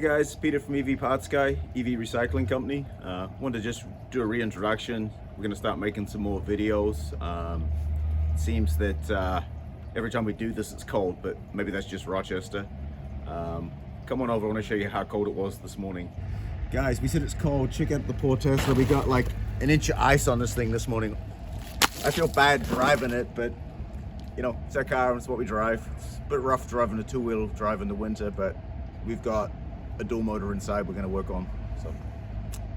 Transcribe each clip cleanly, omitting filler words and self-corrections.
guys, Peter from EV Parts Guy, EV Recycling Company. Wanted to just do a reintroduction. We're going to start making some more videos. It seems that every time we do this it's cold, but maybe that's just Rochester. Come on over, I want to show you how cold it was this morning. Guys, we said it's cold. Check out the poor Tesla. We got like an inch of ice on this thing this morning. I feel bad driving it, but you know, it's our car and it's what we drive. It's a bit rough driving a two-wheel drive in the winter, but we've got a dual motor inside we're going to work on. So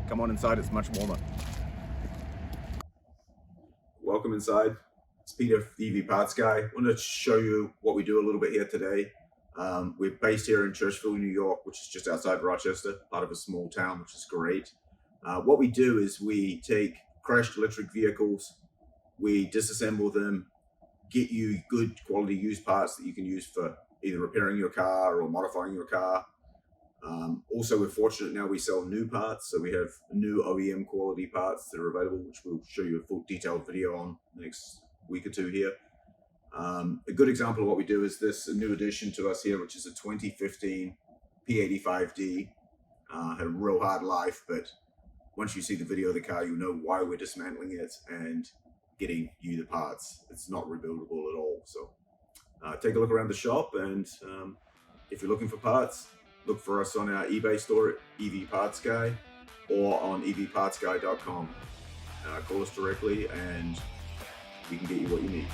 come on inside, it's much warmer. Welcome inside. It's Peter, the EV Parts Guy. I want to show you what we do a little bit here today. We're based here in Churchville, New York, which is just outside Rochester, part of a small town, which is great. What we do is we take crashed electric vehicles, we disassemble them, get you good quality used parts that you can use for either repairing your car or modifying your car. Also, we're fortunate now we sell new parts, so we have new OEM quality parts that are available, which we'll show you a full detailed video on the next week or two here. A good example of what we do is this, a new addition to us here, which is a 2015 P85D. Had a real hard life, but once you see the video of the car, you'll know why we're dismantling it and getting you the parts. It's not rebuildable at all. So take a look around the shop, and if you're looking for parts, look for us on our eBay store at EV Parts Guy or on evpartsguy.com. Call us directly and we can get you what you need.